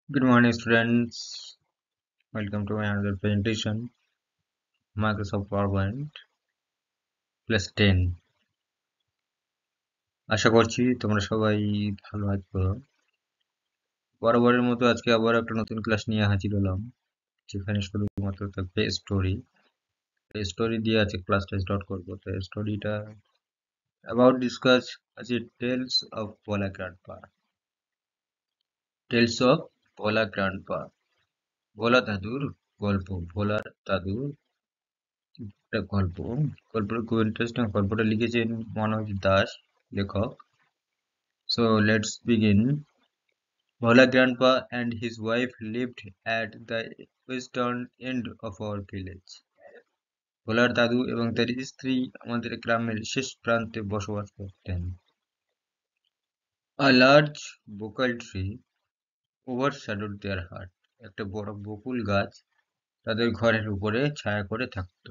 Good morning, students. Welcome to another presentation. Microsoft PowerPoint plus 10. আশা করছি তোমরা সবাই ভালো আছো। বরাবরের মতো আজকে আবার একটা নতুন ক্লাস নিয়ে হাজির হলাম, যেখানে শুধুমাত্র থাকবে স্টোরি। স্টোরি দিয়ে আজকে ক্লাসটা স্টার্ট করবো। তো স্টোরিটা about discuss as it Tales of Vola Grandpa. Tales of Vola Grandpa. ভোলা দাদুর গল্প। ভোলার দাদুর একটা গল্প। গল্পটা খুব ইন্টারেস্টিং। গল্পটা লিখেছেন মনোজ দাস, লেখক। So let's begin. Bhola Grandpa and his wife lived at the western end of our village. ভোলার দাদু এবং তার স্ত্রী আমাদের গ্রামের শেষ প্রান্তে বসবাস করতেন। A large bokal tree overshadowed their hut. একটা বড় বকুল গাছ তাদের ঘরের উপরে ছায়া করে থাকত।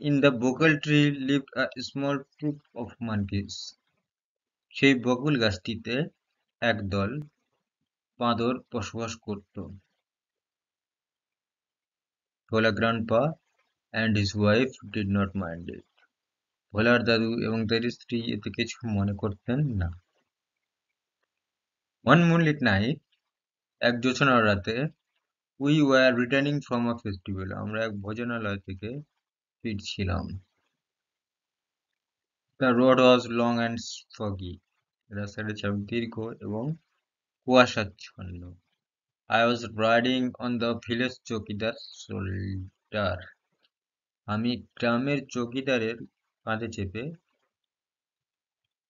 In the bokal tree lived a small troop of monkeys. সেই বকুল গাছটিতে একদল বাঁদর বসবাস করত। ভোলা grandpa and his wife did not mind it. ভোলার দাদু এবং তার স্ত্রী এতে কিছু মনে করতেন না। One moonlit night, এক জোছনার রাতে, we were returning from a festival. আমরা এক ভোজনালয় থেকে ফিরছিলাম। The road was long and foggy. রাস্তাটা ছিল দীর্ঘ এবং কুয়াশাচ্ছন্ন। I was riding on the village চৌকিদার shoulder. আমি গ্রামের চৌকিদারের কাঁধে চেপে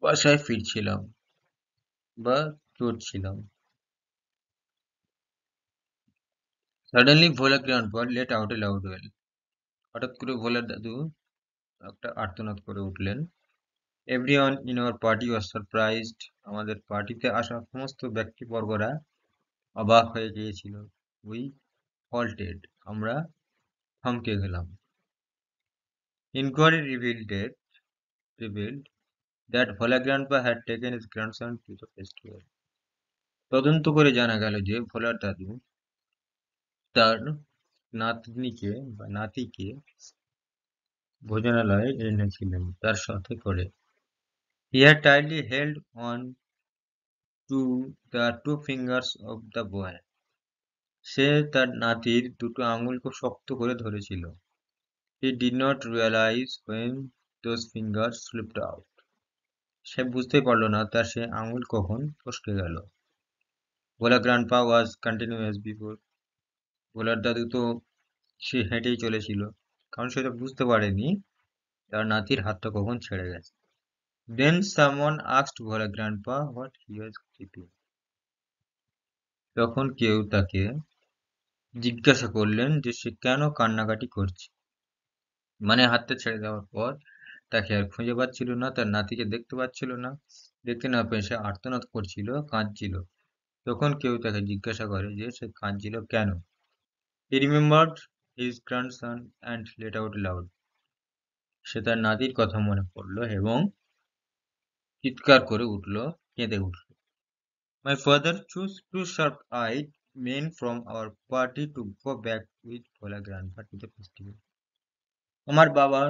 বাসায় ফিরছিলাম বা চড়ছিলাম। Suddenly Bhola grandpa let out a loud wail. হঠাৎ করে ভোলার দাদু একটা আর্তনাদ করে উঠলেন। Everyone in our party was surprised. আমাদের পার্টিতে আসা সমস্ত ব্যক্তিবর্গরা অবাক হয়ে গিয়েছিল। We halted. আমরা থমকে গেলাম। Inquiry revealed that Bhola grandpa had taken his grandson to the festival. তদন্ত করে জানা গেল যে ভোলার দাদু তার নাতিকে ভোজনালয়ে এনেছিলেন তার সাথে করে। He had tightly held on to the two fingers of the boy. সে তার নাতির দুটো আঙুল খুব শক্ত করে ধরেছিল। He did not realize when those fingers slipped out. সে বুঝতেই পারল না তার সে আঙুল কখন ফসকে গেল। ভোলা grandpa was continuing as before. ভোলার দাদু তো সে হেঁটেই চলেছিল, কারণ সে তো বুঝতে পারেনি তার নাতির হাতটা কখন ছেড়ে গেছে। Then someone asked Bhola grandpa what he was keeping. তখন কেউ তাকে জিজ্ঞাসা করলেন যে সে কেন কান্নাকাটি করছে। মানে হাতটা ছেড়ে দেওয়ার পর তাকে আর খুঁজে পাচ্ছিল না, তার নাতিকে দেখতে পাচ্ছিল না, দেখতে না পেয়ে সে আর্তনাদ করছিল, কাঁদছিল। তখন কেউ তাকে জিজ্ঞাসা করে যে সে কাঁদছিল কেন। He remembered his grandson and let out loud. সে তার নাতির কথা মনে পড়ল এবং চিৎকার করে উঠল, কেঁদে উঠল। My father chose two sharp-eyed men from our party to go back with Bhola grandpa to the festival. আমার বাবা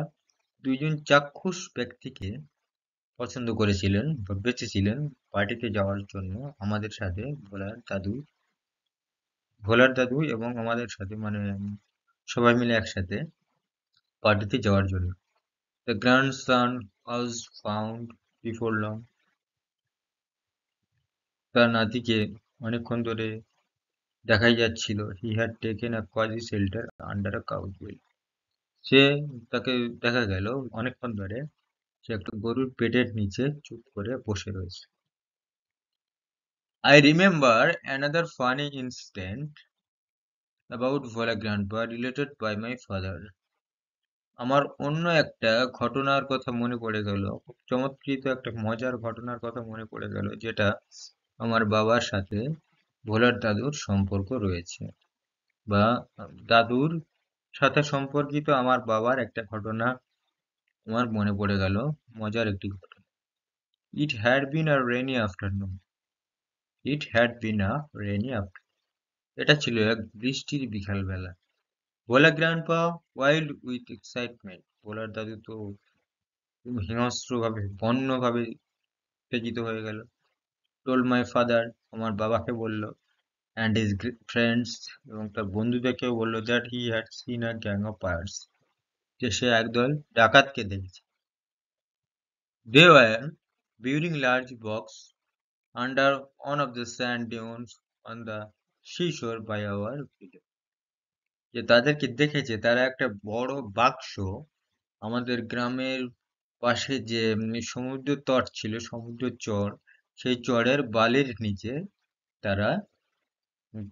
দুইজন চাক্ষুষ ব্যক্তিকে পছন্দ করেছিলেন বা বেছেছিলেন পার্টিতে যাওয়ার জন্য আমাদের সাথে। ভোলার দাদু এবং আমাদের সাথে, মানে সবাই মিলে একসাথে পার্টিতে যাওয়ার জন্য। The grandson was found before long. তার নাতিকে অনেকক্ষণ ধরে দেখাই যাচ্ছিল। He had taken a cozy shelter under a cow's তাকে দেখা গেল অনেকক্ষণ ধরে সে একটা গরুর পেটের নিচে চুপ করে বসে রয়েছে। I remember another funny incident about Vola grandpa related by my father. আমার অন্য একটা ঘটনার কথা মনে পড়ে গেল, খুব চমৎকৃত একটা মজার ঘটনার কথা মনে পড়ে গেল, যেটা আমার বাবার সাথে ভোলার দাদুর সম্পর্ক রয়েছে, বা দাদুর সাথে সম্পর্কিত আমার বাবার একটা ঘটনা আমার মনে পড়ে গেল, মজার একটি ঘটনা। It had been a rainy afternoon. It had been a rainy afternoon. এটা ছিল এক বৃষ্টির বিকালবেলা। ভোলা গ্র্যান্ডপা ওয়াইল্ড উইথ এক্সাইটমেন্ট। ভোলার দাদু তো হিংস্রভাবে বন্যভাবে উত্তেজিত হয়ে গেল। টোল্ড মাই ফাদার, আমার বাবাকে বলল, অ্যান্ড হিজ ফ্রেন্ডস, এবং তার বন্ধুদেরকেও বলল, that he had seen a gang of pyres, যে সে একদল ডাকাতকে দেখেছে। They were building large box under one of the sand dunes on the seashore by our village. যে তাদেরকে দেখেছে, তারা একটা বড় বাক্স আমাদের গ্রামের পাশে যে সমুদ্র তট ছিল, সমুদ্র চর, সেই চরের বালির নিচে তারা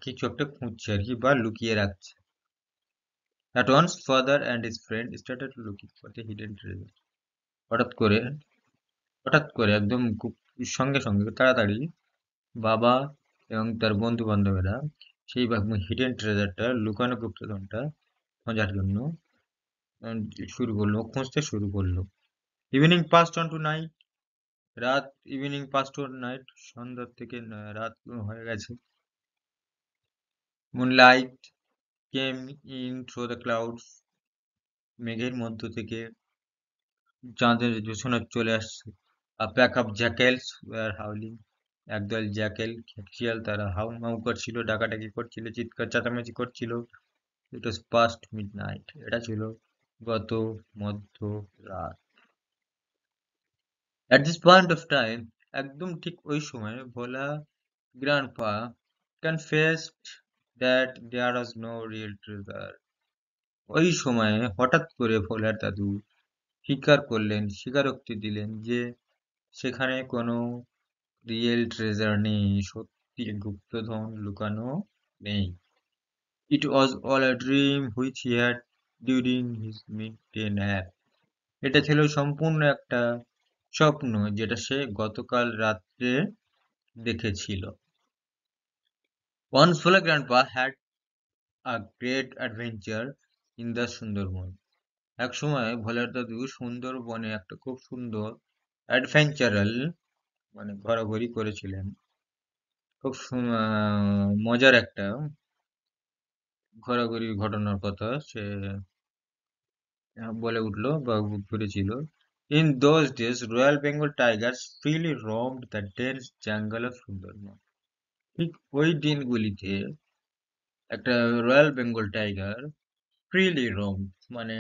কিছু একটা খুঁজছে আর কি, বা লুকিয়ে রাখছে। At once father and his friend started looking for the hidden treasure. হঠাৎ করে একদম খুব সঙ্গে সঙ্গে তাড়াতাড়ি বাবা এবং তার বন্ধু বান্ধবেরা সেই হিডেন ট্রেজারটা, লুকানো গুপ্তধনটা খোঁজার জন্য খুঁজতে শুরু করলো। Evening passed on to night. Evening passed on night, সন্ধ্যা থেকে রাত হয়ে গেছে। Moonlight came in through the clouds. মেঘের মধ্য থেকে চাঁদের জোছনা চলে আসছে। A pack of jackals were howling. একদল জ্যাকেল, শিয়াল, তারা হাউ মাউ করছিল, ডাকাডাকি করছিল, চিৎকার চেঁচামেচি করছিল। It was past midnight. এটা ছিল গত মধ্যরাত। At this point of time, একদম ঠিক ওই সময়, ভোলা grandpa confessed that there was no real treasure. ওই সময়ে হঠাৎ করে ভোলার দাদু স্বীকারোক্তি দিলেন যে সেখানে কোনো রিয়েল ট্রেজার নেই, সত্যি গুপ্তধন লুকানো নেই। It was all a dream which he had during his midday nap. এটা ছিল সম্পূর্ণ একটা স্বপ্ন, যেটা সে গতকাল রাত্রে দেখেছিল। Once Bhola Grandpa had a great adventure in the Sundarban. এক সময় ভোলার দাদু সুন্দরবনে একটা খুব সুন্দর অ্যাডভেঞ্চারাল ঘোরাঘুরি করেছিলেন। খুব মজার একটা ঘোরাঘুরির ঘটনার কথা সে বলে উঠল বা ঘুরেছিল। In those days, Royal Bengal tigers freely roamed the dense jungle of Sundarban. ঠিক ওই দিনগুলিতে একটা Royal Bengal tiger freely roam, মানে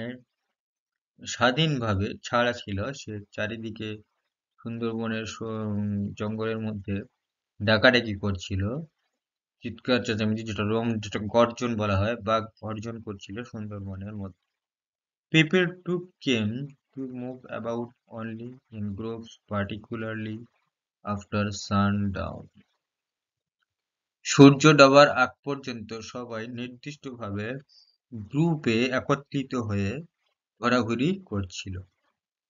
স্বাধীনভাবে ছাড়া ছিল, সে চারিদিকে সুন্দরবনের জঙ্গলের মধ্যে ডাকাডাকি করছিল, চিৎকার চেঁচামেচি, যেটা গর্জন বলা হয়, বাঘ গর্জন করছিল সুন্দরবনের মধ্যে। People took came to move about only in groups, particularly after sundown. সূর্য ডোবার আগ পর্যন্ত সবাই নির্দিষ্টভাবে গ্রুপে একত্রিত হয়ে ঘোরাঘুরি করছিল।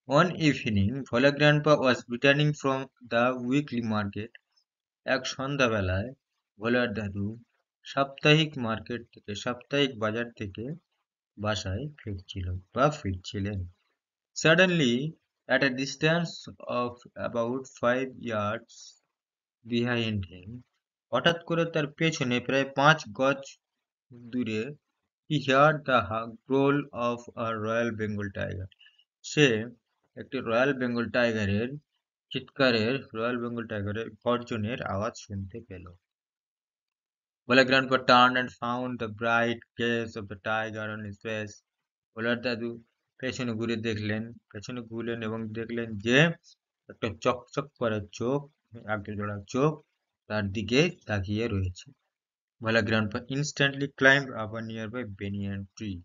One evening, Bhola Grandpa was returning from the weekly market. এক সন্ধ্যাবেলায় ভোলার দাদু সাপ্তাহিক বাজার থেকে বাসায় ফিরছিলেন। Suddenly, at a distance of about 5 yards behind him, হঠাৎ করে তার পেছনে প্রায় 5 গজ দূরে, he heard the growl of a Royal Bengal tiger. সে একটি রয়্যাল বেঙ্গল টাইগারের গর্জনের আওয়াজ শুনতে পেল। Bhola Grandpa turned and found the bright gaze of the tiger on his face. ভোলার দাদু পেছনে ঘুরলেন এবং দেখলেন যে একটা চকচক করা চোখ, একজোড়া চোখ তার দিকে তাকিয়ে রয়েছে। Bhola Grandpa instantly climbed up a nearby banyan tree.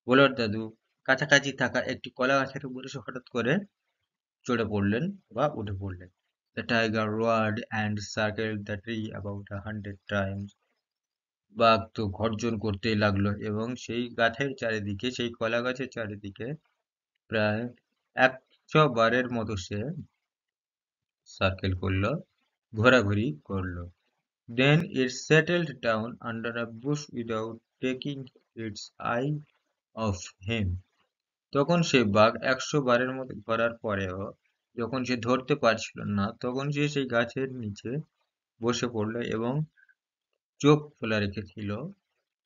ভোলার দাদু কাছাকাছি থাকা একটি কলা গাছের উপরে হঠাৎ করে উঠে পড়লেন। The tiger roared and circled the tree about 100 times. বাঘ তো গর্জন করতেই লাগলো এবং সেই কলা গাছের চারিদিকে প্রায় 100 বারের মতো সে ঘোরাঘুরি করলো। Then it settled down under a bush without taking its eye off him. তখন সে বাঘ 100 বারের মতো ঘোরার পরেও যখন সে ধরতে পারছিল না, তখন সে সেই গাছের নিচে বসে পড়ল এবং চোখ খোলা রেখেছিল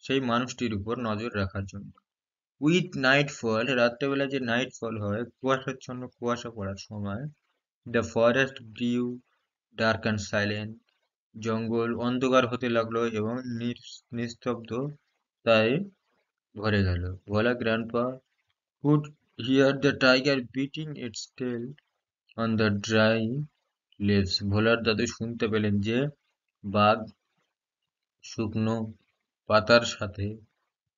সেই মানুষটির উপর নজর রাখার জন্য। উইথ নাইটফল, রাত্রেবেলা যে নাইটফল হয়, কুয়াশাচ্ছন্ন কুয়াশা পড়ার সময়, the forest গ্রিউ dark and silent, জঙ্গল অন্ধকার হতে লাগলো এবং নিস্তব্ধ তাই ভরে গেল। ভোলা grandpa could hear the tiger beating its tail on the dry leaves. ভোলার দাদু শুনতে পেলেন যে বাঘ শুকনো পাতার সাথে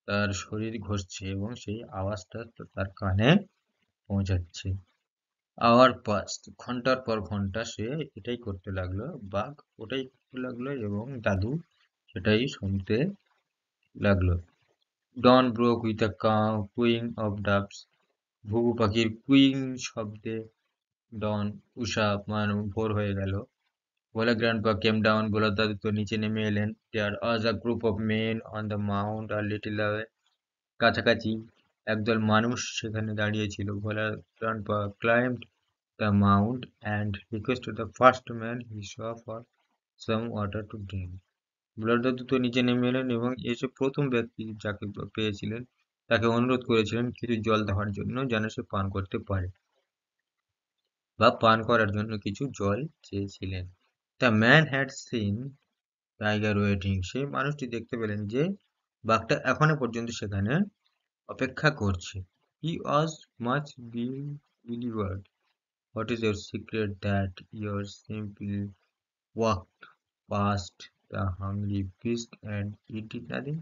তার শরীর ঘষছে এবং সেই আওয়াজটা তার কানে পৌঁছাচ্ছে। আওয়ার পাস, ঘন্টার পর ঘন্টা সে এটাই করতে লাগলো, বাঘ ওটাই করতে লাগলো এবং দাদু সেটাই শুনতে লাগলো। Dawn broke with a cooing of doves, ঘুঘু পাখির কুইং শব্দে ডন উষা ভোর হয়ে গেল। ভোলা গ্র্যান্ডপা কেম ডাউন, ভোলার দাদু তো নিচে নেমে এলেন। There was a group of men on the mount a little away, কাছাকাছি একদল মানুষ সেখানে দাঁড়িয়ে ছিল। Bhola grandpa climbed the mount and requested the first man he saw for some water to drink. ভোলার দাদু তো নিচে নেমে এলেন এবং এসে প্রথম ব্যক্তি যাকে পেয়েছিলেন তাকে অনুরোধ করেছিলেন কিছু জল দেওয়ার জন্য, যেন সে পান করতে পারে, বা পান করার জন্য কিছু জল চেয়েছিলেন। The man had seen tiger waiting, সেই মানুষটি দেখতে পেলেন যে বাঘটা এখনো পর্যন্ত সেখানে অপেক্ষা করছে। He was much beloved, what is your secret that your simple walked past the hungry beast and he did nothing?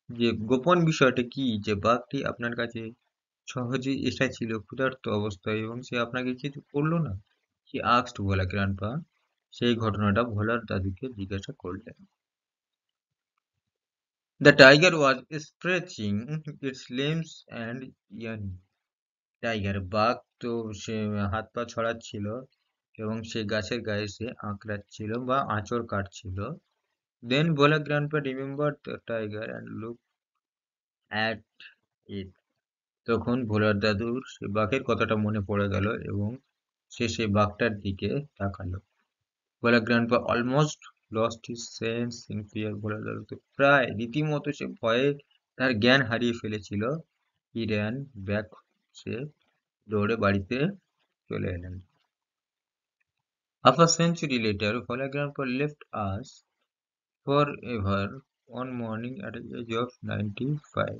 যে গোপন বিষয়টা কি যে বাঘটি আপনার কাছে সহজেই এসেছিল ক্ষুধার্ত অবস্থায় এবং সে আপনাকে কিছু করলো না? He asked ভোলা গ্র্যান্ডপা, সেই ঘটনাটা ভোলার দাদুকে জিজ্ঞাসা করলেন। The tiger was stretching its limbs and yawning. Tiger, বাঘ তো সে হাত পা ছড়াচ্ছিল এবং সে গাছের গায়ে সে আঁকড়াচ্ছিল বা আঁচড় কাটছিল। Then Bhola Grandpa remembered the tiger and looked at it. তখন ভোলার দাদুর সে বাঘের কথাটা মনে পড়ে গেল এবং সে সেই বাঘটার দিকে তাকালো। Bhola grandpa almost lost his sense in fear, ভোলার দাদু তো প্রায় রীতিমতো সে ভয়ে তার জ্ঞান হারিয়ে ফেলেছিল। হি র্যান ব্যাক, সে দৌড়ে বাড়িতে চলে এলেন। Half a century later, Bhola Grandpa left us forever one morning at the age of 95.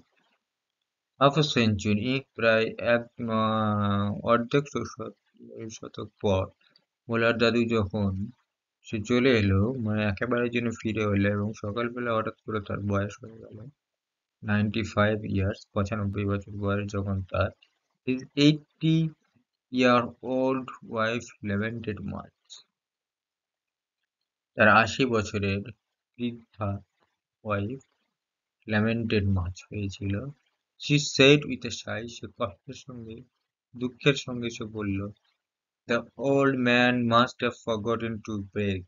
Half a century, প্রায় এক অর্ধেক শতক পর ভোলার দাদু যখন সে চলে এলো, মানে একেবারে যেন ফিরে এলো এবং সকালবেলা হঠাৎ করে তার বয়স হয়ে গেল 95 ইয়ার্স, 95 বছর বয়স যখন তার, his 80-year-old wife lamented much. তার 80 বছরের বৃদ্ধা ওয়াইফ lamented much হয়েছিল। She said with a sigh, সে কষ্টের সঙ্গে দুঃখের সঙ্গে সে বলল, The old man must have forgotten to breathe.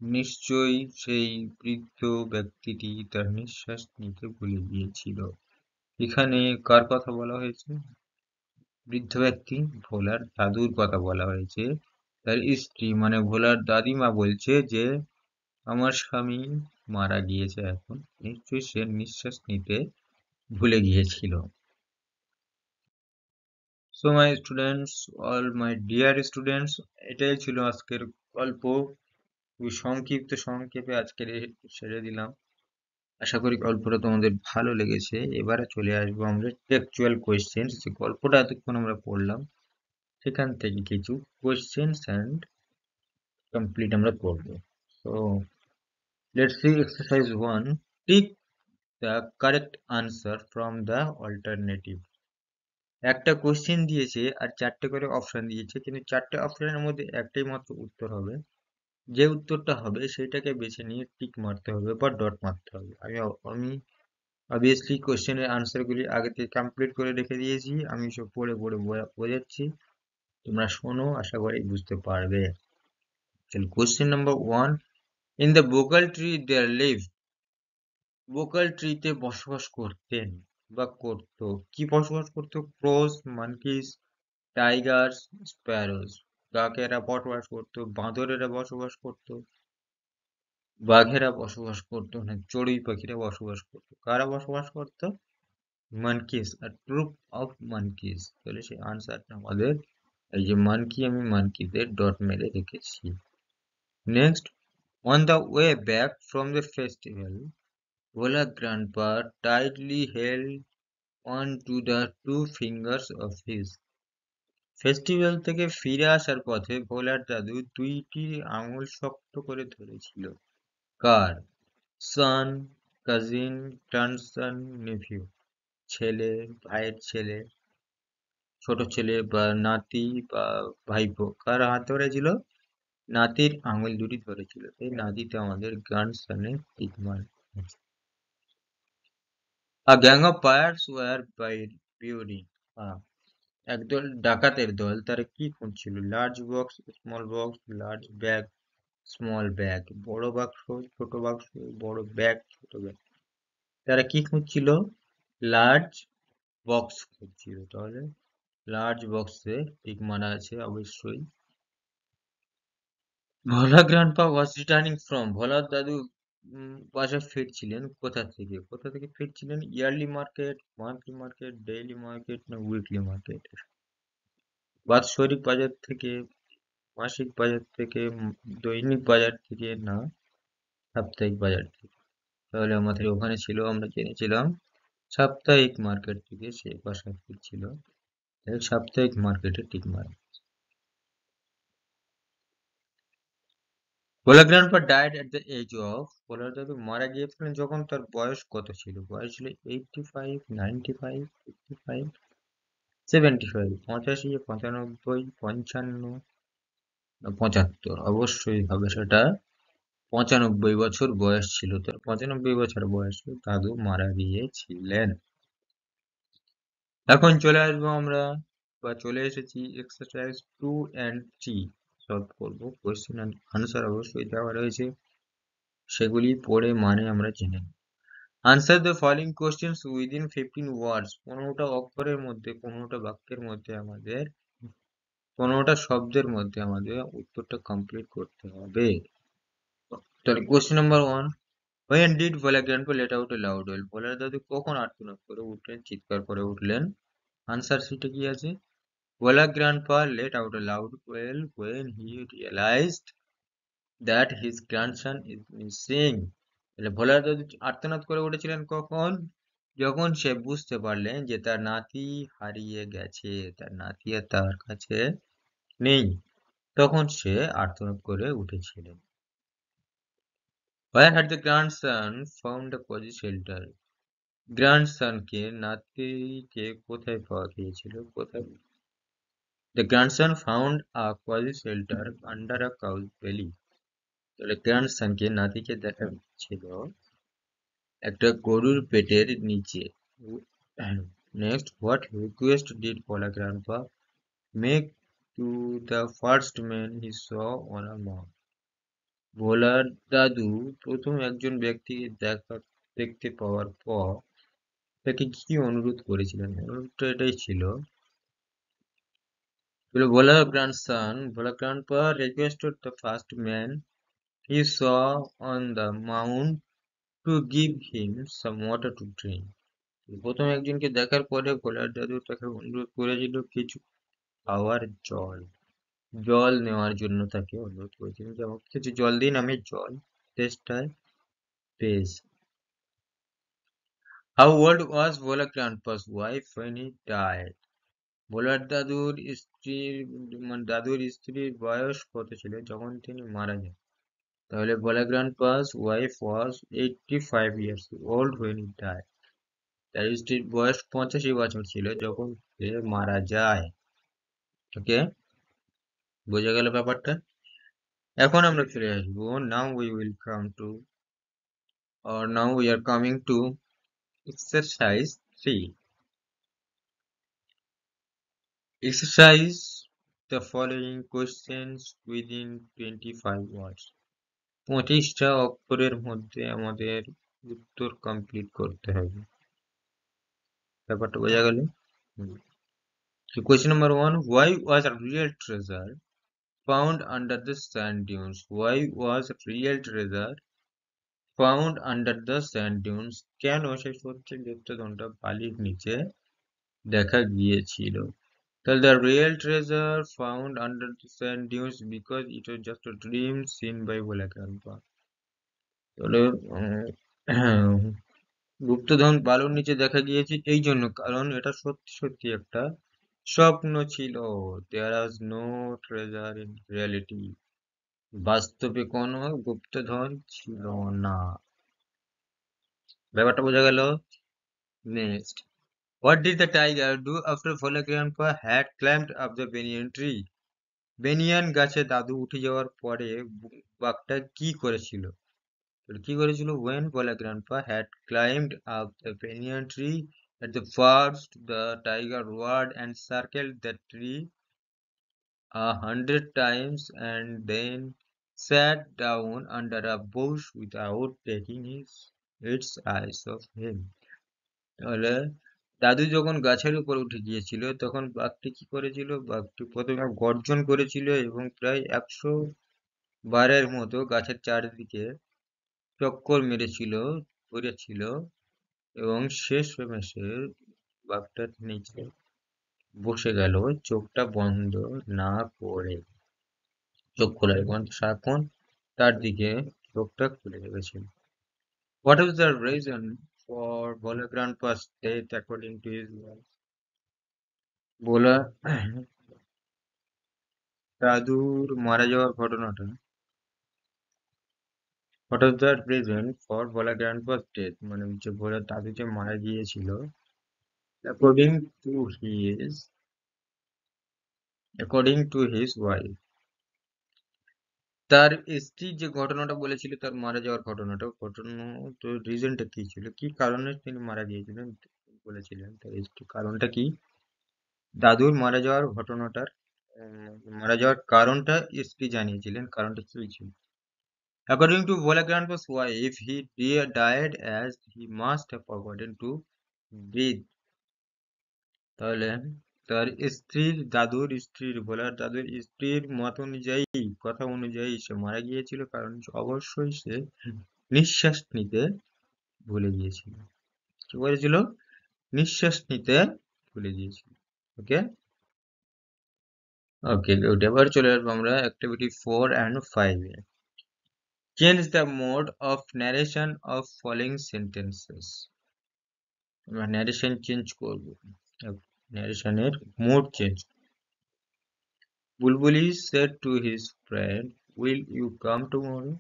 নিশ্চয়ই সেই বৃদ্ধ ব্যক্তিটি তার নিঃশ্বাস নিতে ভুলে গিয়েছিল। এখানে কার কথা বলা হয়েছে? বৃদ্ধ ব্যক্তি, ভোলার দাদুর কথা বলা হয়েছে। তার স্ত্রী মানে ভোলার দাদিমা বলছে যে আমার স্বামী মারা গিয়েছে এখন, নিশ্চয়ই সে নিঃশ্বাস নিতে ভুলে গিয়েছিল। So my students, all my dear students, এটাই ছিল আজকের গল্প। খুবই সংক্ষেপে আজকের ছেড়ে দিলাম। আশা করি গল্পটা তোমাদের ভালো লেগেছে। এবারে চলে আসবো আমরা টেক্সচুয়াল কোয়েশ্চেন্স, যে গল্পটা এতক্ষণ আমরা পড়লাম সেখান থেকে কিছু কোয়েশ্চেন্স অ্যান্ড কমপ্লিট আমরা করবো। So let's see exercise 1, tick the correct answer from the alternative. একটা কোশ্চেন দিয়েছে আর 4টে করে অপশন দিয়েছে, কিন্তু 4টে অপশনের মধ্যে একটাই মাত্র উত্তর হবে। যে উত্তরটা হবে সেটাকে বেছে নিয়ে টিক মারতে হবে বা ডট মারতে হবে। আমি অবভিয়াসলি কোশ্চেনের আনসারগুলি আগে থেকে কমপ্লিট করে রেখে দিয়েছি, আমি সব পড়ে পড়ে বোঝাচ্ছি, তোমরা শোনো, আশা করি বুঝতে পারবে। চলো, question number 1, in the bakul tree there live, বোকাল ট্রিতে বসবাস করতেন বা করতো, কি বসবাস করতো? ক্রোস, মানকিস, টাইগার্স, স্প্যারোজ, কাকেরা বসবাস করতো, বাঁদরেরা বসবাস করতো, বাঘেরা বসবাস করতো না, চড়ুই পাখিরা বসবাস করতো। কারা বসবাস করতো? মানকিস, a troop of monkeys। তাহলে সেই আনসারটা আমাদের এই যে মানকি, আমি মানকিদের ডট মেরে রেখেছি। Next, on the way back from the festival, Vola grandpa tightly held on to the two fingers of his। Festival থেকে ফিরে আসার পথে ভোলার দাদু দুইটি আঙুল শক্ত করে ধরেছিল। কার? সন, কাজিন, গ্র্যান্ডসন, নেফিউ। ছেলে, ভাইয়ের ছেলে, ছোট ছেলে বা নাতি বা ভাইপো। কার হাত ধরেছিল? নাতির আঙুল দুটি ধরেছিল। এই নাতিতে আমাদের গ্র্যান্ডসনের টিক মার্ক আছে। A gang of pirates were burying। একদল ডাকাতের দল, তারা কি খুঁজছিল? Large box, small box, large bag, small bag. বড় বাক্স, ছোট বাক্স, বড় ব্যাগ, ছোট ব্যাগ। তারা কি খুঁজছিল? লার্জ বক্স খুঁজছিল। তাহলে লার্জ বক্সে টিক মারা আছে অবশ্যই। ভোলা গ্র্যান্ডপা ওয়াজ রিটার্নিং ফ্রম। ভোলার দাদু বাসায় ফিরছিলেন কোথা থেকে? কোথা থেকে ফিরছিলেন? Yearly market, monthly market, daily market না উইকলি মার্কেট? বাৎসরিক বাজার থেকে, মাসিক বাজার থেকে, দৈনিক বাজার থেকে না সাপ্তাহিক বাজার থেকে? তাহলে আমাদের ওখানে ছিল, আমরা জেনেছিলাম সাপ্তাহিক মার্কেট থেকে সে বাসায় ফিরছিল। সাপ্তাহিক মার্কেটে টিক মারা। Bhola grandpa died at the age of. ভোলার দাদু মারা গিয়েছিলেন যখন তার বয়স কত ছিল? বয়স ছিল 85, 95, 55, 75। 85, 95, 55 না 75? অবশ্যই হবে সেটা 95 বছর বয়স ছিল তার। 95 বছর বয়সে দাদু মারা গিয়েছিলেন। এখন চলে আসবো আমরা, বা চলে এসেছি এক্সারসাইজ 2 and 3 সলভ করবো। কোয়েশ্চেন এন্ড আনসার অবশ্যই দেওয়া রয়েছে, সেগুলি পড়ে মানে আমরা জেনে নেব। Answer the following questions within 15 ওয়ার্ডস। 15টা অক্ষরের মধ্যে, 15টা বাক্যের মধ্যে আমাদের, 15টা শব্দের মধ্যে আমাদের উত্তরটা কমপ্লিট করতে হবে। তাহলে question number 1, when did Vola grandpa let out a loud wail? ভোলার দাদু কখন আর্তনাদ করে উঠলেন, চিৎকার করে উঠলেন? আনসার শিটে কি আছে? Vola grandpa let out a loud wail when he realized that his grandson is missing। তাহলে ভোলার দাদু আর্তনাদ করে উঠেছিলেন কখন? যখন সে বুঝতে পারলেন যে তার নাতি হারিয়ে গেছে, তার নাতি আর তার কাছে নেই, তখন সে আর্তনাদ করে উঠেছিলেন। Where had the grandson found a cozy shelter? গ্র্যান্ডসনকে, নাতিকে কোথায় পাওয়া গিয়েছিল? কোথায়? The grandson found a cozy shelter under a cow's belly। তাহলে গ্র্যান্ডসনকে, নাতিকে দেখা ছিল একটা গরুর পেটের নিচে। Next, what request did Bhola grandpa make to the first man he saw on a Mount? ভোলার দাদু প্রথম একজন ব্যক্তিকে দেখতে পাওয়ার পর তাকে কি অনুরোধ করেছিলেন? অনুরোধটা এটাই ছিল, Vola grandpa requested the first man he saw on the mound to give him some water to drink। প্রথম একজনকে দেখার পরে ভোলার দাদু তাকে অনুরোধ করেছিল কিছু খাওয়ার জল, জল নেওয়ার জন্য তাকে অনুরোধ করেছিলেন যে আমাকে কিছু জল দিন, আমি জল তেষ্টায় পেয়েছি। How old was Vola grandpa's wife when he died? ভোলার দাদুর স্ত্রীর বয়স কত ছিল যখন তিনি মারা যান? তাহলে ভোলা গ্র্যান্ডপা's wife was 85 years old when he died। তার স্ত্রীর বয়স 85 বছর ছিল যখন সে মারা যায়। ওকে, বোঝা গেল ব্যাপারটা? এখন আমরা ফিরে আসবো, now we are coming to exercise 3। Exercise the following questions within 25 words। 25টা অক্ষরের মধ্যে আমাদের উত্তর কমপ্লিট করতে হবে। ব্যাপারটা বোঝা গেল? So question number 1, why was a real treasure found under the sand dunes? Why was real treasure found under the sand dunes, কেন সেই সত্যি গুপ্তধনটা বালির নিচে দেখা গিয়েছিল? তাহলে the real treasure found under the sand dunes because it was just a dream seen by Bhola Grandpa. তাহলে গুপ্তধন বালুর নিচে দেখা গিয়েছে এই জন্য, কারণ এটা সত্যি সত্যি একটা স্বপ্ন ছিল। There was no treasure in reality. বাস্তবে কোনো গুপ্তধন ছিল না। ব্যাপারটা বোঝা গেল? Next, what did the tiger do after Bhola Grandpa had climbed up the banyan tree? Banyan গাছে দাদু উঠে যাওয়ার পরে বাঘটা কি করেছিল? কি করেছিল? When Bhola Grandpa had climbed up the banyan tree, at the first the tiger roared and circled the tree 100 times and then sat down under a bush without taking its eyes off him. তাহলে দাদু যখন গাছের উপর উঠে গিয়েছিল তখন বাঘটি কি করেছিল? বাঘটি প্রথমে গর্জন করেছিল এবং প্রায় 100 বারের মতো গাছের চারিদিকে চক্কর ঘুরেছিল এবং শেষ মেশে বাঘটার নিচে বসে গেল, চোখটা বন্ধ না করে। চোখ খোলা এবং সারাক্ষণ তার দিকে চোখটা খুলে রেখেছিল। What was the reason for Bhola Grandpa's death according to his wife? ভোলা দাদুর মারা যাওয়ার ঘটনাটা, what was the reason for Bhola Grandpa's death? মানে যে ভোলা দাদু যে মারা গিয়েছিল, according to his wife. তার স্ত্রী যে ঘটনাটা বলেছিল, তার মারা যাওয়ার ঘটনাটা, তো রিজনটা কি ছিল, কি কারণে তিনি মারা গিয়েছিলেন বলেছিলেন, তার স্ত্রী কারণটা কি? দাদুর মারা যাওয়ার ঘটনাটার মারা যাওয়ার কারণটা স্ত্রী জানিয়েছিলেন, কারণটা কি ছিল? According to Bhola Grandpa's wife, he died as he must have forgotten to breathe. তাহলে তার ভোলার দাদুর স্ত্রীর মত অনুযায়ী, কথা অনুযায়ী সে মারা গিয়েছিল কারণ অবশ্যই সে নিঃশ্বাস নিতে ভুলে গিয়েছিল। কি বলেছিল? নিঃশ্বাস নিতে ভুলে গিয়েছিল। Okay okay good. এবার চলে আসবো আমরা অ্যাক্টিভিটি 4 and 5 এ। Change the mode of narration of following sentences. আমরা ন্যারেশন চেঞ্জ করবো, ন্যারেশনের mode change. Bulbuli said to his friend, "Will you come tomorrow?"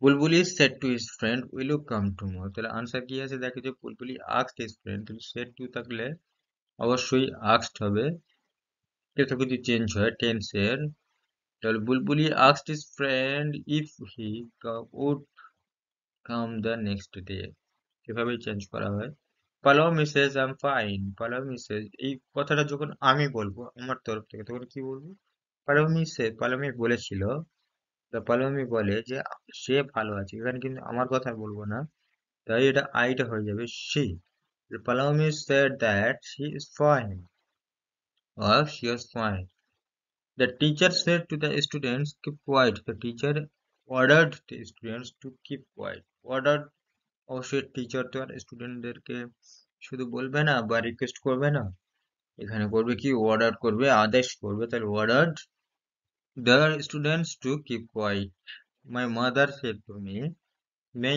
Bulbuli said to his friend, "Will you come tomorrow?" তাহলে answer কি আছে দেখো, যে বুলবুলি asked his friend, তাহলে said to থাকলে অবশ্যই asked হবে, কিছু কিছু চেঞ্জ হয় টেন্সের। তাহলে বুলবুলি asked his friend if he would come the next day, এভাবেই চেঞ্জ করা হয়। পালোমি says I'm fine. পালোমি says, এই কথাটা যখন আমি বলবো আমার তরফ থেকে, তখন কি বলবো? পালোমি বলেছিল, পালোমি বলে যে সে ভালো আছে, এখানে কিন্তু আমার কথা বলবো না, তাই এটা আইটা হয়ে যাবে she. পালোমি said that she is fine or she was fine. The teacher said to the students, keep quiet. The teacher ordered the students to keep quiet. Ordered, অবশ্যই টিচার তো আর স্টুডেন্টদেরকে শুধু বলবে না বা রিকোয়েস্ট করবে না, এখানে করবে কি? অর্ডার করবে, আদেশ করবে। তাহলে ordered the students to keep quiet. My mother said to me, may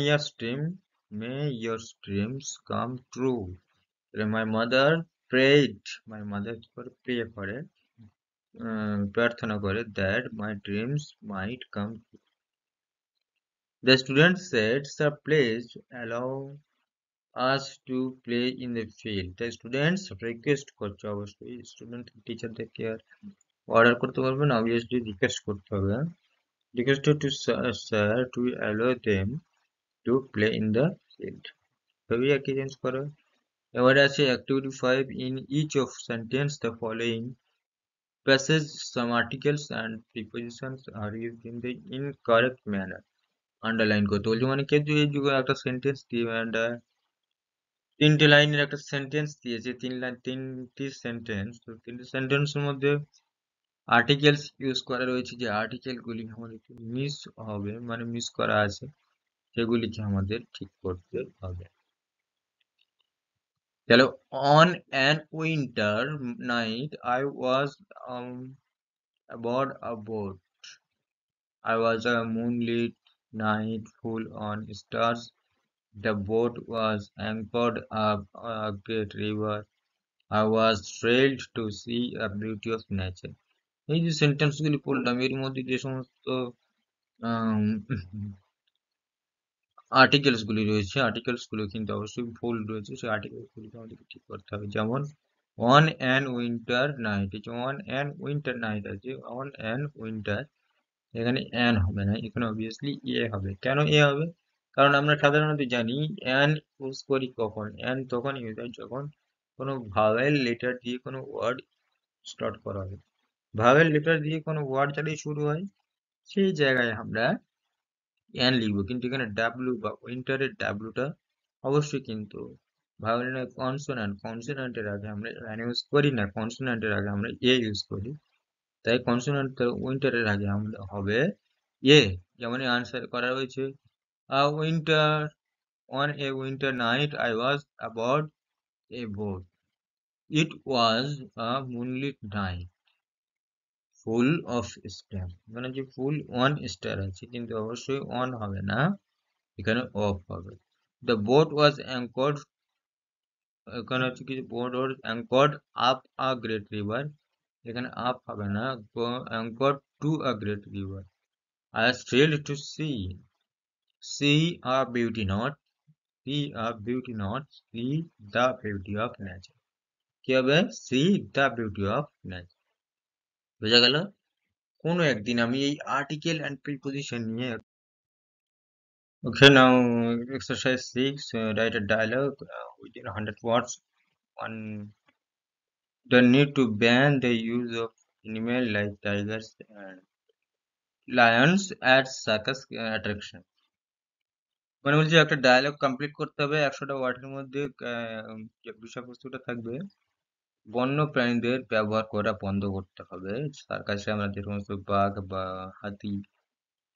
your dreams come true. My mother prayed, my mother pray করে, প্রার্থনা করে, that my dreams might come true. The student said, sir, please allow us to play in the field. The students request করছে, অবশ্যই student টিচারদেরকে আর order করতে পারবে না, obviously request করতে হবে। Requested to sir to allow them to play in the field. তবেই আর কি change করো। এবারে আছে activity 5. In each of sentence the following passage some articles and prepositions are used in the incorrect manner. Underline করতে বলছে, মানে কেউ এই যুগে একটা সেন্টেন্স দিয়ে, তিনটে লাইনের একটা সেন্টেন্স দিয়েছে, তিনটি সেন্টেন্স, তো তিনটি সেন্টেন্সের মধ্যে আর্টিকেলস ইউজ করা রয়েছে, যে আর্টিকেল গুলি আমাদের মিস হবে, মানে মিস করা আছে, সেগুলিকে আমাদের ঠিক করতে হবে। তাহলে on an winter night I was aboard a boat. I was a moonlit night full on stars. The boat was anchored up a great river. I was thrilled to see a beauty of nature. এই যে sentence গুলি পড়লাম এর মধ্যে যে সমস্ত articles গুলি রয়েছে আর্টিকেলস গুলো কিন্তু অবশ্যই ভুল রয়েছে, সেই আর্টিকেলস গুলিকে আমাদেরকে ঠিক করতে হবে। যেমন অন অ্যান উইন্টার নাইট, এই যে অন অ্যান উইন্টার নাইট আছে, অন অ্যান উইন্টার, এখানে অ্যান হবে না, এখানে অবভিয়াসলি এ হবে। কেন এ হবে? কারণ আমরা সাধারণত জানি অ্যান ইউজ করি কখন, অ্যান তখন ইউজ হয় যখন কোনো ভাওয়েল লেটার দিয়ে কোনো ওয়ার্ড স্টার্ট করা হয়। ভাওয়েল লেটার দিয়ে কোনো ওয়ার্ড যদি শুরু হয় সেই জায়গায় আমরা অ্যান লিখবো, কিন্তু এখানে ডাব্লু বা উইন্টারের ডাব্লুটা অবশ্যই কিন্তু ভাওয়েল নয়, কনসোনান্ট, কনসোনান্টের আগে আমরা অ্যান ইউজ করি না, কনসোনান্টের আগে আমরা এ ইউজ করি। তাই কনসোনান্ট উইন্টারের আগে আমরা হবে এ। যেমন আনসার করা হয়েছে winter, on a winter night I was aboard a boat. It was a moonlit night full of stars. মানে যে ফুল অন স্টার আছে কিন্তু অবশ্যই অন হবে না, এখানে অফ হবে। The boat was anchored, এখানে হচ্ছে কি boat was anchored up a great river, এখানে আপ হবে না, anchored to a great river. I was thrilled to see a beauty, not see a beauty, not see the beauty of nature. কি হবে? see the beauty of nature. বোঝা গেল? কোনো একদিন আমি এই আর্টিকেল অ্যান্ড প্রিপোজিশন নিয়ে okay, now exercise 6, write a dialogue within 100 words on the need to ban the use of animal like tigers and lions at circus attraction. মানে বলছি একটা ডায়লগ কমপ্লিট করতে হবে 100টা ওয়ার্ডের মধ্যে। যে বিষয়বস্তুটা থাকবে বন্য প্রাণীদের ব্যবহার করা বন্ধ করতে হবে সার্কাসে। আমরা যে সমস্ত বাঘ বা হাতি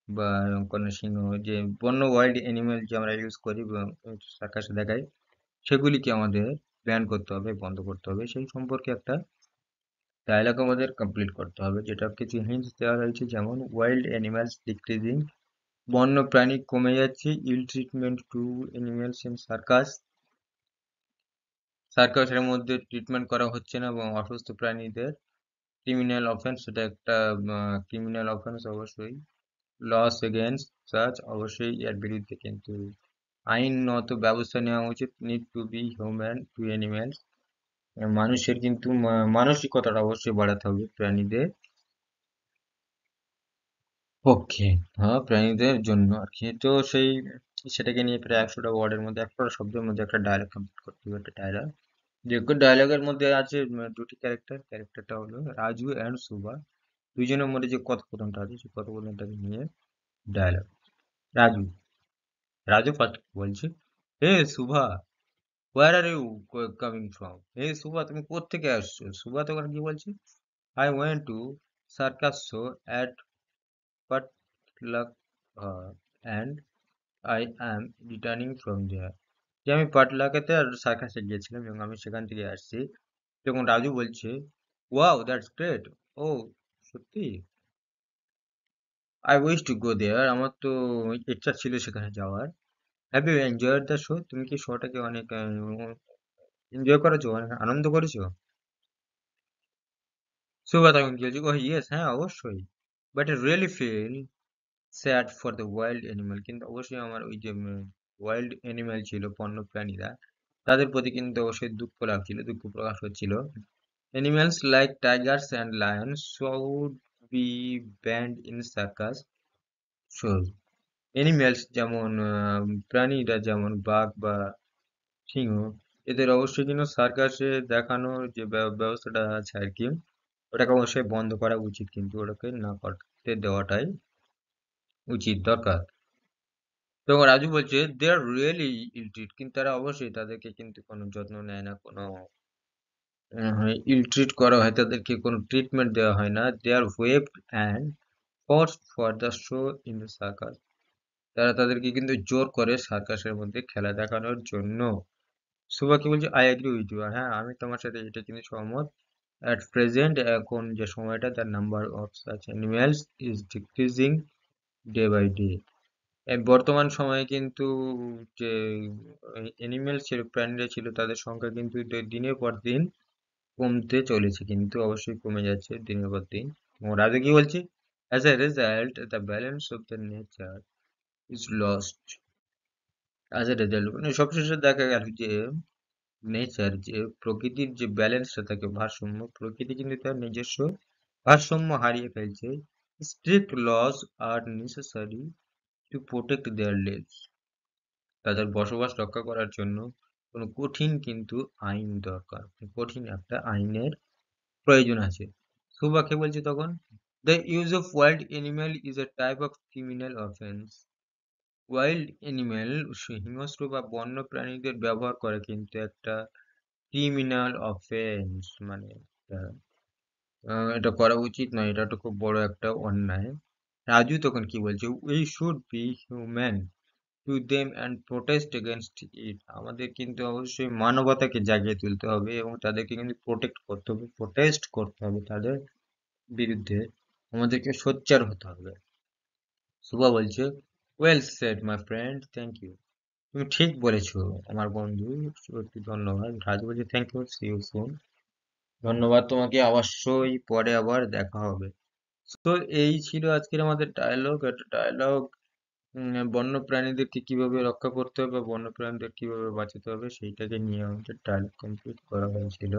বা কোনো সিংহ, যে বন্য ওয়াইল্ড অ্যানিমেল যে আমরা ইউজ করি সার্কাসে দেখাই, সেগুলিকে আমাদের ব্যান করতে হবে, বন্ধ করতে হবে। সেই সম্পর্কে একটা ডায়লগ আমাদের কমপ্লিট করতে হবে, যেটা কিছু হিন্টস দেওয়া রয়েছে, যেমন ওয়াইল্ড অ্যানিমালস ডিক্রিজিং, বন্য প্রাণী কমে যাচ্ছে, ill treatment to animals in circus, সার্কাসের মধ্যে ট্রিটমেন্ট করা হচ্ছে না এবং অসুস্থ প্রাণীদের, ক্রিমিনাল অফেন্স, সেটা একটা ক্রিমিনাল অফেন্স অবশ্যই, লস এগেনস্ট সার্চ, অবশ্যই এর বিরুদ্ধে কিন্তু আইনত ব্যবস্থা নেওয়া উচিত, need to be human to animals, মানুষের কিন্তু মানসিকতাটা অবশ্যই বাড়াতে হবে প্রাণীদের পক্ষে, হ্যাঁ প্রাণীদের জন্য আর কি। তো সেটাকে নিয়ে প্রায় 100টা ওয়ার্ডের মধ্যে 100টা শব্দের মধ্যে একটা ডায়লগ কমপ্লিট করতে হবে, একটা ডায়লগ। যে ডায়লগের মধ্যে আছে দুটি ক্যারেক্টারটা হলো রাজু অ্যান্ড সুভা, দুইজনের মধ্যে যে কথোপকথনটা আছে সেই কথোপকথনটাকে নিয়ে ডায়লগ। রাজু, রাজু ফার্স্ট বলছে, hey Subha, where are you coming from? Hey Subha, তুমি কোত্থেকে আসছো? সুভা তখন কি বলছে, I went to circus show at Patlakha and I am returning from there. যে আমি পাটলাখাতে আর সার্কাসে গিয়েছিলাম এবং আমি সেখান থেকে আসছি। তখন রাজু বলছে, ওয়াও দ্যাটস গ্রেট, ও সত্যি, I wish to go there, আমার তো ইচ্ছা ছিল সেখানে যাওয়ার। Have you enjoyed the show, তুমি কি শোটাকে অনেক এনজয় করেছো, অনেক আনন্দ করেছো? সুগা তখন কি বলছে, ও ইয়েস, হ্যাঁ অবশ্যই, but I really feel sad for the wild animal, কিন্তু অবশ্যই আমার ওই যে ওয়াইল্ড অ্যানিমাল ছিল, বন্য প্রাণীরা, তাদের প্রতি কিন্তু অবশ্যই দুঃখ লাগছিল, দুঃখ প্রকাশ হচ্ছিল। Animals like Tigers and Lions should be band in circus shows. Animals যেমন প্রাণীরা, যেমন বাঘ বা সিংহ, এদের অবশ্যই কিন্তু সার্কাসে দেখানোর যে ব্যবস্থাটা আছে আর কি, ওটাকে অবশ্যই বন্ধ করা উচিত, কিন্তু ওটাকে না করতে দেওয়াটাই উচিত, দরকার। তো রাজু বলছে দে আর রিয়েলি ইল ট্রিট, কিন্তু তারা অবশ্যই তাদেরকে কিন্তু কোনো যত্ন নেয় না, কোনো ইল ট্রিট করা হয়, তাদেরকে কোনো ট্রিটমেন্ট দেওয়া হয় না। They are whipped and forced for the show in the circus, তারা তাদেরকে কিন্তু জোর করে সার্কাসের মধ্যে খেলা দেখানোর জন্য। সুভা কি বলছে, আই এগ্রি উইথ ইউ, হ্যাঁ আমি তোমার সাথে এটা কিন্তু সহমত। অ্যাট প্রেজেন্ট, এখন যে সময়টা, the number of such animals is decreasing day by day. বর্তমান সময়ে কিন্তু যে অ্যানিমেল ছিল, প্রাণীরা ছিল, তাদের সংখ্যা কিন্তু দিনের পর দিন কমতে চলেছে, কিন্তু অবশ্যই কমে যাচ্ছে দিনের পর দিন। এবং রাজা কি বলছে, as a result the balance of the nature is lost. As a result মানে সবশেষে দেখা গেল যে নেচার, যে প্রকৃতির যে ব্যালেন্সটা থাকে, ভারসাম্য, প্রকৃতি কিন্তু তার নিজস্ব ভারসাম্য হারিয়ে ফেলছে। Strict laws are necessary to protect their lives. তাদের বসবাস রক্ষা করার জন্য কোনো কঠিন কিন্তু আইন দরকার, কঠিন একটা আইনের প্রয়োজন আছে। সুবাকে বলছে তখন, the use of wild animal is a type of criminal offence. Wild animal, হিংস্র বা বন্য প্রাণীদের ব্যবহার করে কিন্তু একটা ক্রিমিনাল অফেন্স, মানে এটা করা উচিত নয়, এটা তো খুব বড় একটা অন্যায়। রাজু তখন কি বলছে, we should be human to them and protest against it. আমাদের কিন্তু অবশ্যই মানবতাকে জাগিয়ে তুলতে হবে এবং তাদেরকে কিন্তু প্রোটেক্ট করতে হবে, প্রোটেস্ট করতে হবে তাদের বিরুদ্ধে। আমাদেরকে সোচ্চার হতে হবে। সুবা বলছে, well said my friend, thank you. তুমি ঠিক বলেছো আমার বন্ধু, সত্যি ধন্যবাদ। রাজু বলছে, thank you, see you soon. ধন্যবাদ তোমাকে, অবশ্যই পরে আবার দেখা হবে। তো এই ছিল আজকের আমাদের ডায়লগ। একটা ডায়লগ বন্য প্রাণীদেরকে কিভাবে রক্ষা করতে হবে, বন্য প্রাণীদের কিভাবে বাঁচাতে হবে, সেইটাকে নিয়ে আমাদের ডায়লগ কমপ্লিট করা হয়েছিল।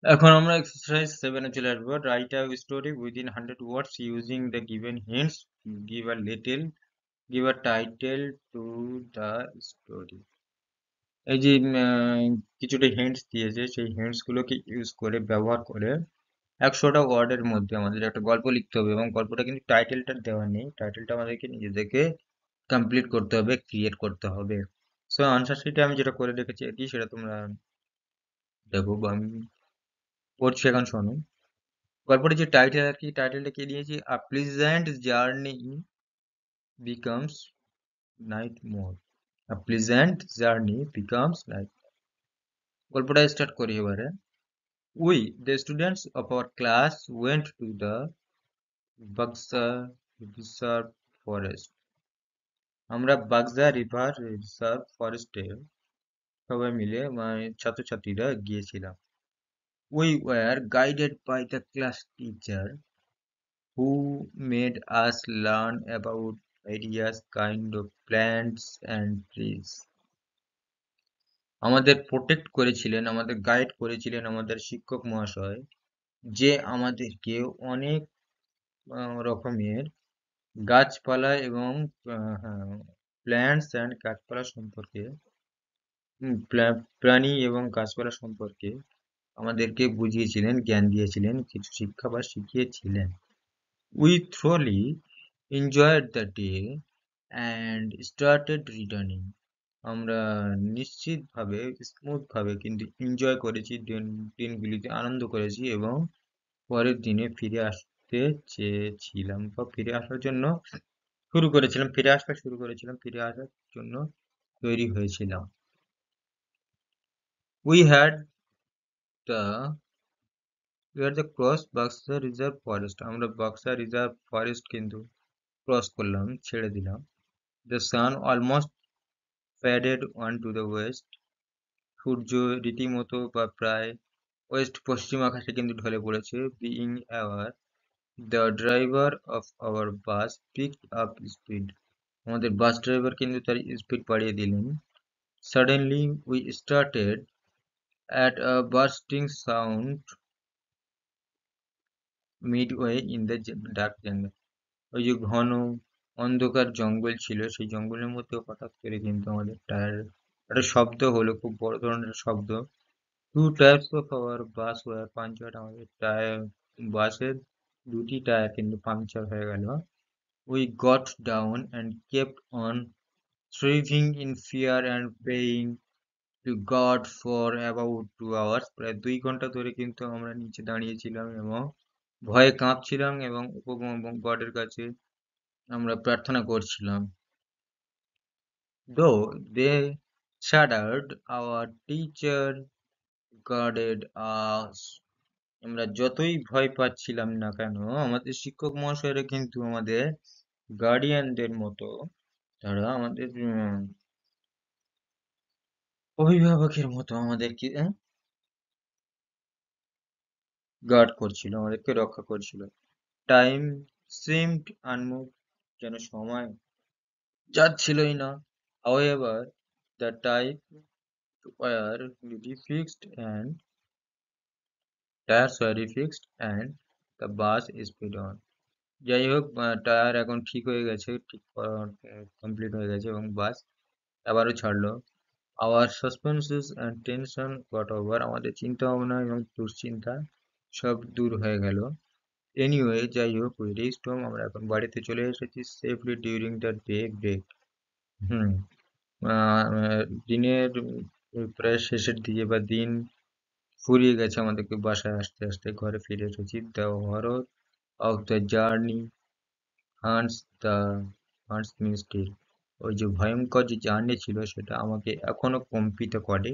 এখন আমরা এক্সারসাইজ 7-এ চলে আসবো। Write a story within 100 words using the given hints. Give a little, give a title to the story. এই যে কিছুটা হিন্টস দিয়েছে, সেই হিন্টস গুলোকে ইউজ করে, ব্যবহার করে 100টা ওয়ার্ডের মধ্যে আমাদের একটা গল্প লিখতে হবে। এবং গল্পটা কিন্তু টাইটেলটা দেওয়া নেই, টাইটেলটা আমাদেরকে নিজেদেরকে কমপ্লিট করতে হবে, ক্রিয়েট করতে হবে। সো আনসার শিটে আমি যেটা করে রেখেছি আর কি, সেটা তোমরা দেখো বা আমি পড়ছি, এখন শোনো। গল্পটির যে টাইটেল আর কি, টাইটেলটা কি দিয়েছি, আ প্লিজেন্ট জার্নি বিকামস নাইট মোর। আ প্লিজেন্ট জার্নি বিকামস নাইট। গল্পটা স্টার্ট করি এবারে। We, the students of our class, went to the Bagsa Reserve Forest. আমরা বাগদা রিভার রিজার্ভ ফরেস্টে সবাই মিলে, মানে ছাত্রছাত্রীরা গিয়েছিলাম। We were guided by the class teacher who made us learn about various kind of plants and trees. আমাদের protect করেছিলেন, আমাদের গাইড করেছিলেন আমাদের শিক্ষক মহাশয়, যে আমাদেরকে অনেক রকমের গাছপালা এবং প্ল্যান্টস অ্যান্ড গাছপালা সম্পর্কে, প্রাণী এবং গাছপালা সম্পর্কে আমাদেরকে বুঝিয়েছিলেন, জ্ঞান দিয়েছিলেন, কিছু শিক্ষা বা শিখিয়েছিলেন। We thoroughly enjoyed the day and started returning. আমরা নিশ্চিতভাবে, স্মুথ ভাবে কিন্তু এনজয় করেছি, দিনগুলিতে আনন্দ করেছি এবং পরের দিনে ফিরে আসতে চেয়েছিলাম বা ফিরে আসার জন্য শুরু করেছিলাম, ফিরে আসতে শুরু করেছিলাম, ফিরে আসার জন্য তৈরি হয়েছিলাম। We had the we had the cross Baksa reserve forest. আমরা বাক্সা রিজার্ভ ফরেস্ট কিন্তু ক্রস করলাম, ছেড়ে দিলাম। The sun almost faded onto the west. সূর্য রীতিমতো বা প্রায় ওয়েস্ট, পশ্চিম আকাশে কিন্তু ঢলে পড়েছে। Being aware, the driver of our bus picked up speed. আমাদের বাস ড্রাইভার কিন্তু তার স্পিড বাড়িয়ে দিলেন। Suddenly we started at a bursting sound midway in the dark jungle. ওই যে ঘন অন্ধকার জঙ্গল ছিল, সেই জঙ্গলের মধ্যে হঠাৎ করে কিন্তু আমাদের টায়ার একটা শব্দ হলো, খুব বড় ধরনের শব্দ। Two types of our bus were punctured. আমাদের টায়ার, বাসের দুটি টায়ার কিন্তু পাংচার হয়ে গেল। We got down and kept on shrieking in fear and praying to God for about 2 hours, প্রায় 2 ঘন্টা ধরে কিন্তু আমরা নিচে দাঁড়িয়েছিলাম এবং ভয়ে কাঁপছিলাম এবং গডের কাছে আমরা প্রার্থনা করছিলাম। Though they shuddered, our teacher guarded us. আমরা যতই ভয় পাচ্ছিলাম না কেন, আমাদের শিক্ষক মহাশয়রা কিন্তু আমাদের গার্ডিয়ানদের মতো, তারা আমাদের অভিভাবকের মতো আমাদেরকে গার্ড করছিল, আমাদেরকে রক্ষা করছিল। টাইম seemed unmoved, যেন সময় যাচ্ছিলই না। However, the tires were refixed and the bus sped on. যাই হোক, টায়ার এখন ঠিক হয়ে গেছে, ঠিক কমপ্লিট হয়ে গেছে এবং বাস আবারও ছাড়লো। Our suspenses and tension got over. আমাদের চিন্তা ভাবনা এবং দুশ্চিন্তা সব দূর হয়ে গেল। Anyway, যাই হোক, we reached home. আমরা এখন বাড়িতে চলে এসেছি safely during the day break. হুম দিনের প্রায় শেষের দিকে বা দিন ফুরিয়ে গেছে, আমাদেরকে বাসায় আসতে আসতে ঘরে ফিরে এসেছি। The horror of the journey haunts me still. ওই যে ভয়ঙ্কর যে জার্নি ছিল সেটা আমাকে এখনো কম্পিত করে,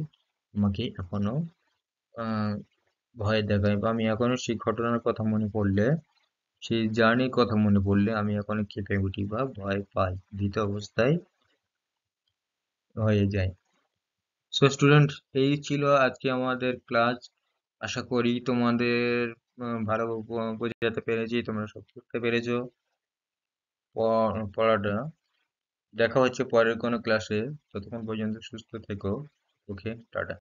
আমাকে এখনো ভয় দেখায়, বা আমি এখনো সেই ঘটনার কথা মনে পড়লে, সেই জার্নির কথা মনে পড়লে আমি এখনো কেঁপে উঠি বা ভয় পাই, ভীত অবস্থায় হয়ে যায়। সো স্টুডেন্ট, এই ছিল আজকে আমাদের ক্লাস। আশা করি তোমাদের ভালো বোঝাতে পেরেছি, তোমরা সব করতে পেরেছো পড়াটা। দেখা হচ্ছে পরের কোনো ক্লাসে, ততক্ষণ পর্যন্ত সুস্থ থেকো। ওকে, টাটা।